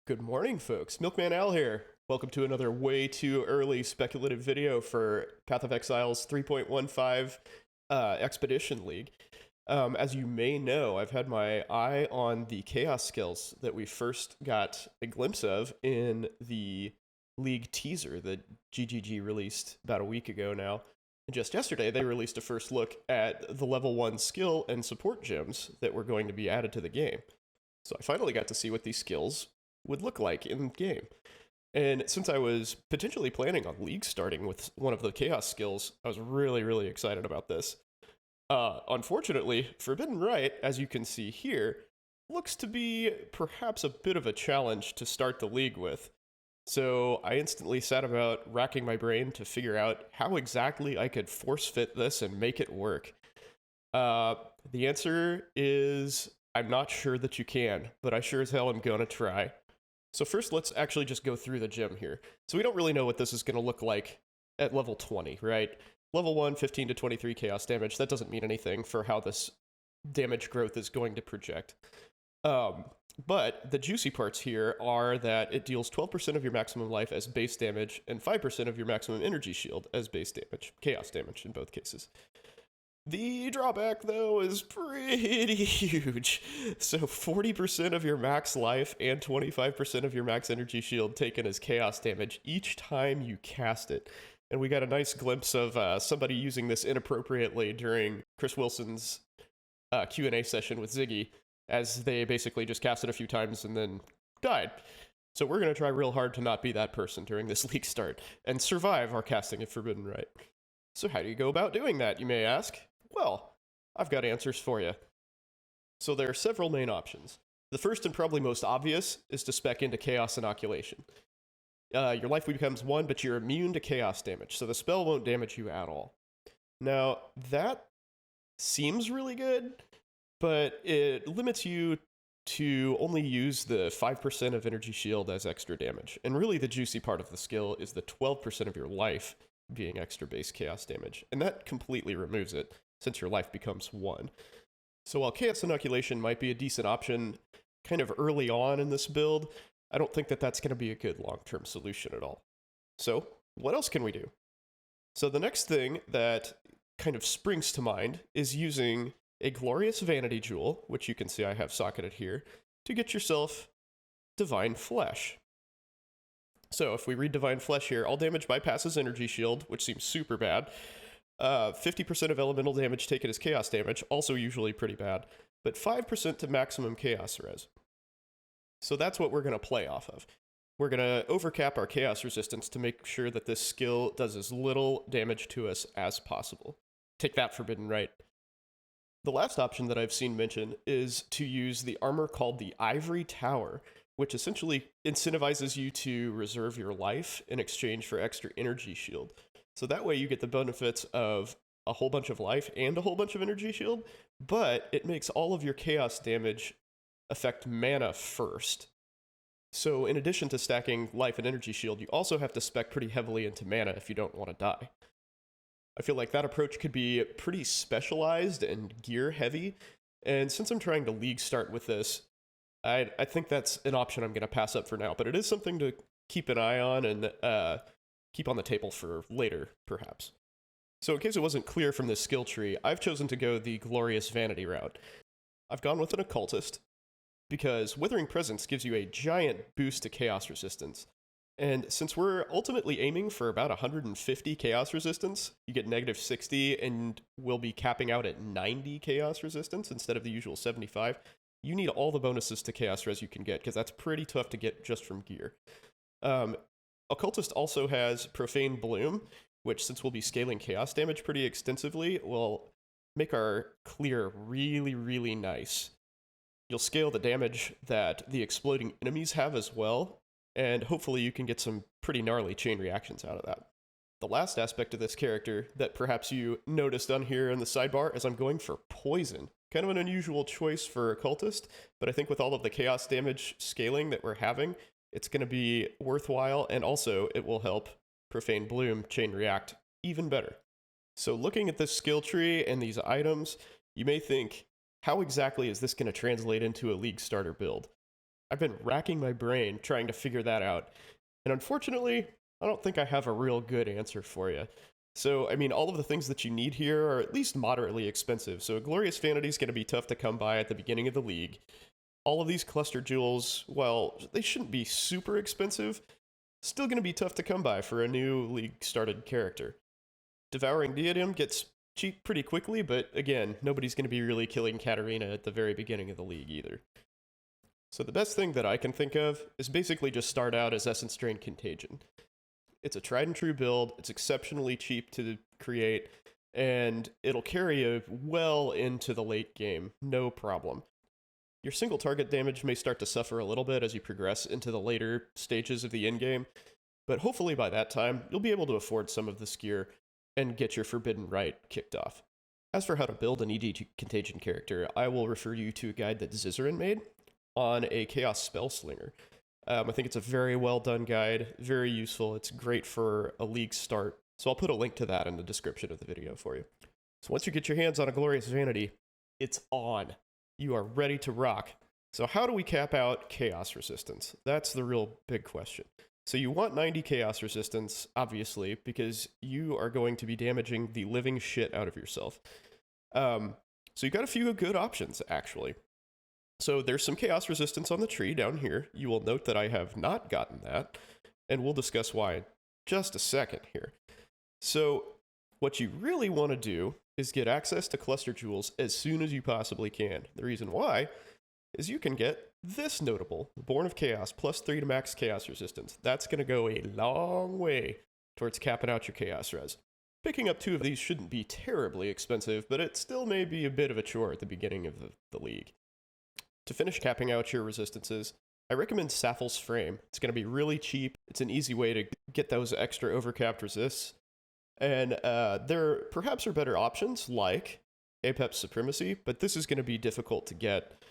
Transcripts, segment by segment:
Good morning, folks. MilkmanAl here. Welcome to another way too early speculative video for Path of Exile's 3.15 Expedition League. As you may know, I've had my eye on the Chaos skills that we first got a glimpse of in the League teaser that GGG released about a week ago now. And just yesterday, they released a first look at the level 1 skill and support gems that were going to be added to the game. So I finally got to see what these skills would look like in game. And since I was potentially planning on League starting with one of the Chaos skills, I was really excited about this. Unfortunately, Fordibben Rite, as you can see here, looks to be perhaps a bit of a challenge to start the League with. So I instantly set about racking my brain to figure out how exactly I could force fit this and make it work. The answer is I'm not sure that you can, but I sure as hell am gonna try. So first, let's actually just go through the gem here. So we don't really know what this is going to look like at level 20, right? Level 1, 15 to 23 chaos damage. That doesn't mean anything for how this damage growth is going to project. But the juicy parts here are that it deals 12% of your maximum life as base damage and 5% of your maximum energy shield as base damage. Chaos damage in both cases. The drawback, though, is pretty huge. So 40% of your max life and 25% of your max energy shield taken as chaos damage each time you cast it. And we got a nice glimpse of somebody using this inappropriately during Chris Wilson's Q&A session with Ziggy, as they basically just cast it a few times and then died. So we're going to try real hard to not be that person during this league start and survive our casting of Fordibben Rite. So how do you go about doing that, you may ask? Well, I've got answers for you. So there are several main options. The first and probably most obvious is to spec into Chaos Inoculation. Your life becomes 1, but you're immune to chaos damage, so the spell won't damage you at all. Now, that seems really good, but it limits you to only use the 5% of energy shield as extra damage. And really the juicy part of the skill is the 12% of your life being extra base chaos damage. And that completely removes it, since your life becomes 1. So while Chaos Inoculation might be a decent option kind of early on in this build, I don't think that that's going to be a good long-term solution at all. So what else can we do? So the next thing that kind of springs to mind is using a Glorious Vanity Jewel, which you can see I have socketed here, to get yourself Divine Flesh. So if we read Divine Flesh here, all damage bypasses energy shield, which seems super bad. 50% of elemental damage taken as chaos damage, also usually pretty bad, but 5% to maximum chaos res. So that's what we're going to play off of. We're going to overcap our chaos resistance to make sure that this skill does as little damage to us as possible. Take that, Fordibben Rite. The last option that I've seen mentioned is to use the armor called the Ivory Tower, which essentially incentivizes you to reserve your life in exchange for extra energy shield. So that way you get the benefits of a whole bunch of life and a whole bunch of energy shield, but it makes all of your chaos damage affect mana first. So in addition to stacking life and energy shield, you also have to spec pretty heavily into mana if you don't want to die. I feel like that approach could be pretty specialized and gear heavy, and since I'm trying to league start with this, I think that's an option I'm going to pass up for now, but it is something to keep an eye on and keep on the table for later, perhaps. So in case it wasn't clear from this skill tree, I've chosen to go the Glorious Vanity route. I've gone with an Occultist, because Withering Presence gives you a giant boost to chaos resistance. And since we're ultimately aiming for about 150 chaos resistance, you get negative 60 and we'll be capping out at 90 chaos resistance instead of the usual 75. You need all the bonuses to chaos res you can get, because that's pretty tough to get just from gear. Occultist also has Profane Bloom, which, since we'll be scaling chaos damage pretty extensively, will make our clear really nice. You'll scale the damage that the exploding enemies have as well, and hopefully you can get some pretty gnarly chain reactions out of that. The last aspect of this character that perhaps you noticed on here in the sidebar is I'm going for Poison. Kind of an unusual choice for Occultist, but I think with all of the chaos damage scaling that we're having, it's going to be worthwhile, and also it will help Profane Bloom chain react even better. So looking at this skill tree and these items, you may think, how exactly is this going to translate into a league starter build? I've been racking my brain trying to figure that out. And unfortunately, I don't think I have a real good answer for you. So, I mean, all of the things that you need here are at least moderately expensive. So, a Glorious Vanity is going to be tough to come by at the beginning of the league. All of these cluster jewels, well, they shouldn't be super expensive, still going to be tough to come by for a new league started character. Devouring Diadem gets cheap pretty quickly, but again, nobody's going to be really killing Katarina at the very beginning of the league either. So the best thing that I can think of is basically just start out as Essence Drain Contagion. It's a tried and true build, it's exceptionally cheap to create, and it'll carry you well into the late game, no problem. Your single target damage may start to suffer a little bit as you progress into the later stages of the endgame, but hopefully by that time, you'll be able to afford some of this gear and get your Fordibben Rite kicked off. As for how to build an ED Contagion character, I will refer you to a guide that Zizaran made on a Chaos Spellslinger. I think it's a very well done guide, very useful, it's great for a league start, so I'll put a link to that in the description of the video for you. So once you get your hands on a Glorious Vanity, it's on. You are ready to rock. So how do we cap out Chaos Resistance? That's the real big question. So you want 90 Chaos Resistance, obviously, because you are going to be damaging the living shit out of yourself. So you've got a few good options, actually. So there's some Chaos Resistance on the tree down here. You will note that I have not gotten that, and we'll discuss why in just a second here. So what you really want to do is get access to Cluster Jewels as soon as you possibly can. The reason why is you can get this notable, Born of Chaos, +3 to max Chaos Resistance. That's going to go a long way towards capping out your Chaos Res. Picking up 2 of these shouldn't be terribly expensive, but it still may be a bit of a chore at the beginning of the league. To finish capping out your resistances, I recommend Sapphal's Frame. It's going to be really cheap. It's an easy way to get those extra overcapped resists. And there perhaps are better options like Apex Supremacy, but this is going to be difficult to get.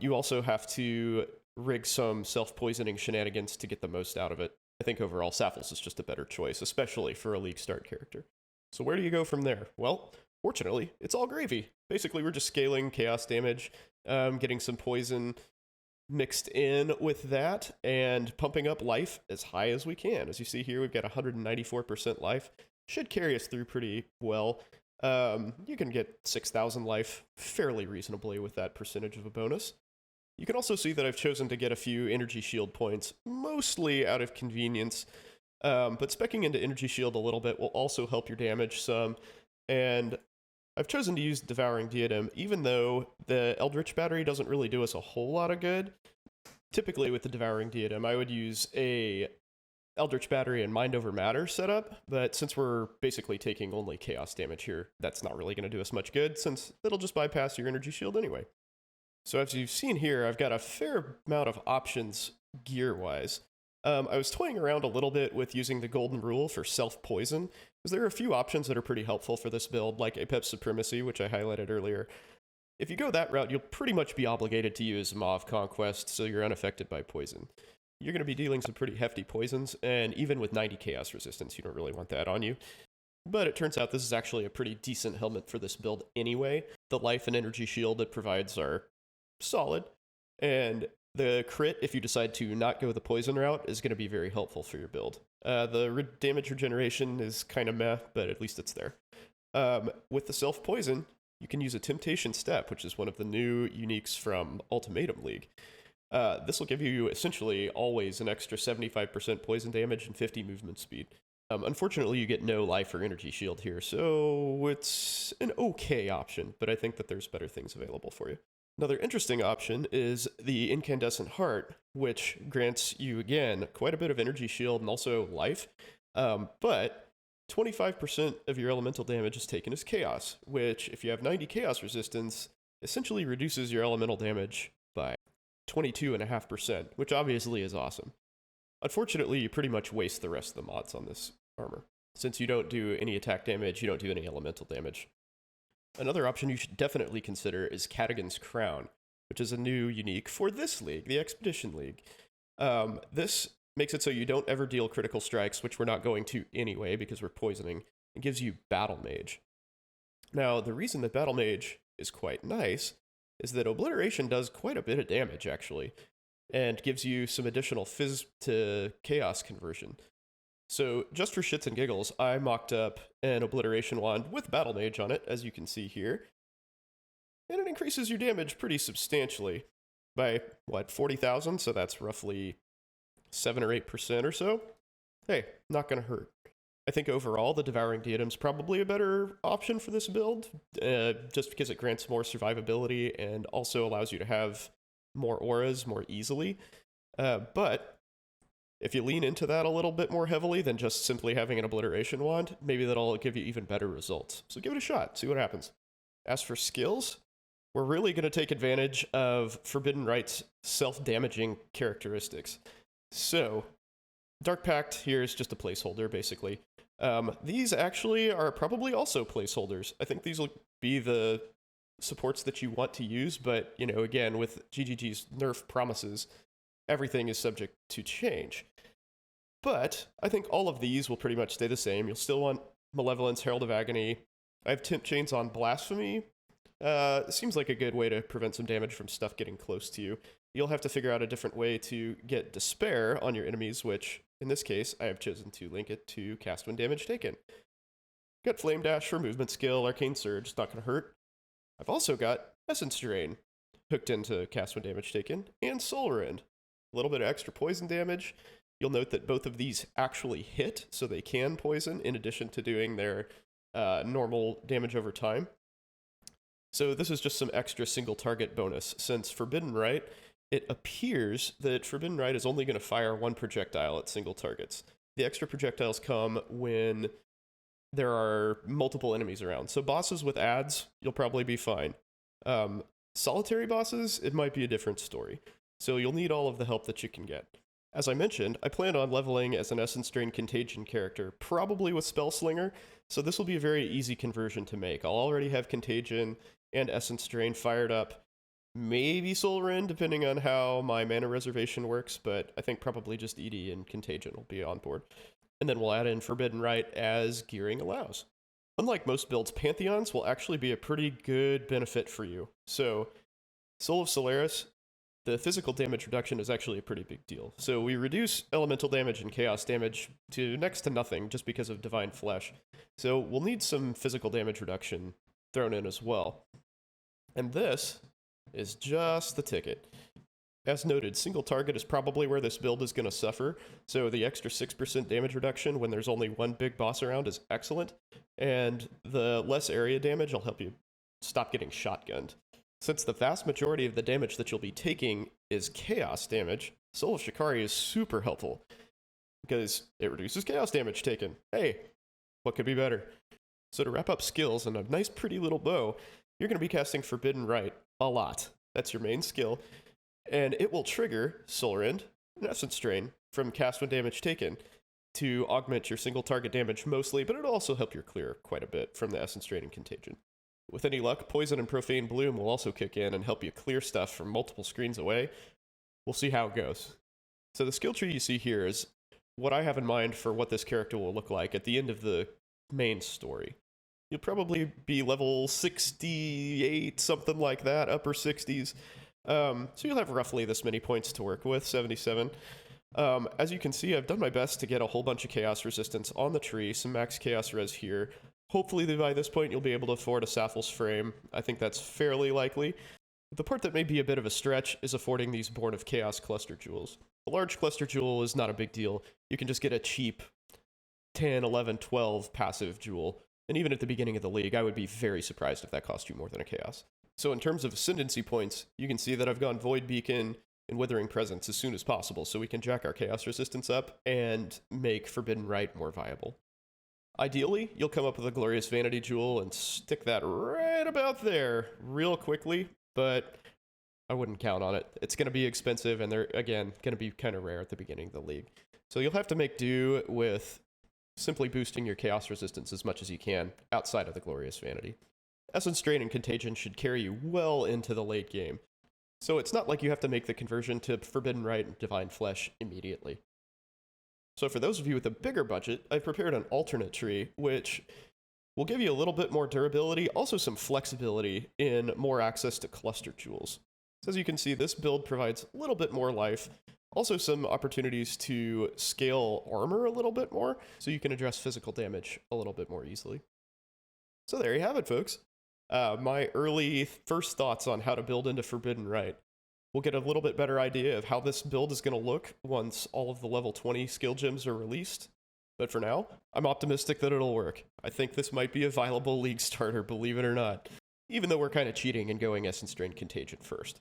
You also have to rig some self-poisoning shenanigans to get the most out of it. I think overall Sapphal's is just a better choice, especially for a league start character. So where do you go from there? Well, fortunately, it's all gravy. Basically, we're just scaling chaos damage, getting some poison mixed in with that, and pumping up life as high as we can. As you see here, we've got 194% life. Should carry us through pretty well. You can get 6,000 life fairly reasonably with that percentage of a bonus. You can also see that I've chosen to get a few energy shield points, mostly out of convenience, but speccing into energy shield a little bit will also help your damage some, and I've chosen to use Devouring Diadem, even though the Eldritch Battery doesn't really do us a whole lot of good. Typically with the Devouring Diadem, I would use a Eldritch Battery and Mind Over Matter setup, but since we're basically taking only chaos damage here, that's not really going to do us much good, since it'll just bypass your energy shield anyway. So as you've seen here, I've got a fair amount of options gear-wise. I was toying around a little bit with using the golden rule for self-poison, because there are a few options that are pretty helpful for this build, like Apex Supremacy, which I highlighted earlier. If you go that route, you'll pretty much be obligated to use Mauve Conquest, so you're unaffected by poison. You're going to be dealing some pretty hefty poisons, and even with 90 chaos resistance, you don't really want that on you. But it turns out this is actually a pretty decent helmet for this build anyway. The life and energy shield it provides are solid, and the crit, if you decide to not go the poison route, is going to be very helpful for your build. The damage regeneration is kind of meh, but at least it's there. With the self-poison, you can use a Temptation Step, which is one of the new uniques from Ultimatum League. This will give you essentially always an extra 75% poison damage and 50 movement speed. Unfortunately, you get no life or energy shield here, so it's an okay option, but I think that there's better things available for you. Another interesting option is the Incandescent Heart, which grants you, again, quite a bit of energy shield and also life, but 25% of your elemental damage is taken as chaos, which, if you have 90 chaos resistance, essentially reduces your elemental damage by 22.5%, which obviously is awesome. Unfortunately, you pretty much waste the rest of the mods on this armor. Since you don't do any attack damage, you don't do any elemental damage. Another option you should definitely consider is Cadigan's Crown, which is a new unique for this league, the Expedition League. This makes it so you don't ever deal critical strikes, which we're not going to anyway because we're poisoning. It gives you Battle Mage. Now, the reason that Battle Mage is quite nice is that Obliteration does quite a bit of damage, actually. and gives you some additional Fizz to Chaos conversion. So just for shits and giggles, I mocked up an Obliteration Wand with Battle Mage on it, as you can see here. And it increases your damage pretty substantially by, 40,000? So that's roughly 7 or 8% or so. Hey, not going to hurt. I think overall, the Devouring Diadem's probably a better option for this build, just because it grants more survivability and also allows you to have more auras more easily. But if you lean into that a little bit more heavily than just simply having an Obliteration Wand, maybe that'll give you even better results. So give it a shot, see what happens. As for skills, we're really going to take advantage of Forbidden Rite's self-damaging characteristics. So, Dark Pact here is just a placeholder, basically. These actually are probably also placeholders. I think these will be the supports that you want to use, but, again, with GGG's nerf promises, everything is subject to change. But I think all of these will pretty much stay the same. You'll still want Malevolence, Herald of Agony. I have Temp Chains on Blasphemy. Seems like a good way to prevent some damage from stuff getting close to you. You'll have to figure out a different way to get Despair on your enemies, which, in this case, I have chosen to link it to cast when damage taken. Got Flame Dash for movement skill, Arcane Surge, not going to hurt. I've also got Essence Drain hooked into cast when damage taken, and Soul Rend. A little bit of extra poison damage. You'll note that both of these actually hit, so they can poison, in addition to doing their normal damage over time. So this is just some extra single target bonus. Since Forbidden Rite, it appears that Forbidden Rite is only going to fire one projectile at single targets. The extra projectiles come when there are multiple enemies around. So bosses with adds, you'll probably be fine. Solitary bosses, it might be a different story. So you'll need all of the help that you can get. As I mentioned, I plan on leveling as an Essence Drain Contagion character, probably with Spellslinger, so this will be a very easy conversion to make. I'll already have Contagion and Essence Drain fired up. Maybe Soul Rend, depending on how my mana reservation works, but I think probably just ED and Contagion will be on board. And then we'll add in Forbidden Rite as gearing allows. Unlike most builds, Pantheons will actually be a pretty good benefit for you. So, Soul of Solaris, the physical damage reduction is actually a pretty big deal. So we reduce elemental damage and chaos damage to next to nothing just because of Divine Flesh. So we'll need some physical damage reduction thrown in as well. And this is just the ticket. As noted, single target is probably where this build is going to suffer, so the extra 6% damage reduction when there's only one big boss around is excellent, and the less area damage will help you stop getting shotgunned. Since the vast majority of the damage that you'll be taking is chaos damage, Soul of Shikari is super helpful, because it reduces chaos damage taken. Hey, what could be better? So to wrap up skills and a nice pretty little bow, you're going to be casting Forbidden Rite a lot. That's your main skill. And it will trigger Soul Rend and Essence Drain from cast when damage taken to augment your single target damage mostly, but it'll also help your clear quite a bit from the Essence Drain and Contagion. With any luck, Poison and Profane Bloom will also kick in and help you clear stuff from multiple screens away. We'll see how it goes. So the skill tree you see here is what I have in mind for what this character will look like at the end of the main story. You'll probably be level 68, something like that, upper 60s. So you'll have roughly this many points to work with, 77. As you can see, I've done my best to get a whole bunch of chaos resistance on the tree, some max chaos res here. Hopefully by this point you'll be able to afford a Sapphire's Frame. I think that's fairly likely. The part that may be a bit of a stretch is affording these Born of Chaos cluster jewels. A large cluster jewel is not a big deal. You can just get a cheap 10, 11, 12 passive jewel. And even at the beginning of the league, I would be very surprised if that cost you more than a chaos. So in terms of ascendancy points, you can see that I've gone Void Beacon and Withering Presence as soon as possible, so we can jack our chaos resistance up and make Forbidden Rite more viable. Ideally, you'll come up with a Glorious Vanity Jewel and stick that right about there real quickly, but I wouldn't count on it. It's going to be expensive, and they're, again, going to be kind of rare at the beginning of the league. So you'll have to make do with simply boosting your chaos resistance as much as you can outside of the Glorious Vanity. Essence Drain and Contagion should carry you well into the late game. So it's not like you have to make the conversion to Forbidden Rite and Divine Flesh immediately. So for those of you with a bigger budget, I've prepared an alternate tree, which will give you a little bit more durability, also some flexibility in more access to cluster jewels. So as you can see, this build provides a little bit more life. Also some opportunities to scale armor a little bit more, so you can address physical damage a little bit more easily. So there you have it, folks. My early first thoughts on how to build into Fordibben Rite. We'll get a little bit better idea of how this build is going to look once all of the level 20 skill gems are released. But for now, I'm optimistic that it'll work. I think this might be a viable league starter, believe it or not. Even though we're kind of cheating and going Essence Drain Contagion first.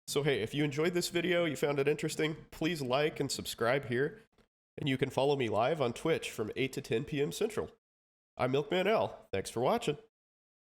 So hey, if you enjoyed this video, you found it interesting, please like and subscribe here. And you can follow me live on Twitch from 8 to 10 p.m. Central. I'm MilkmanAl. Thanks for watching.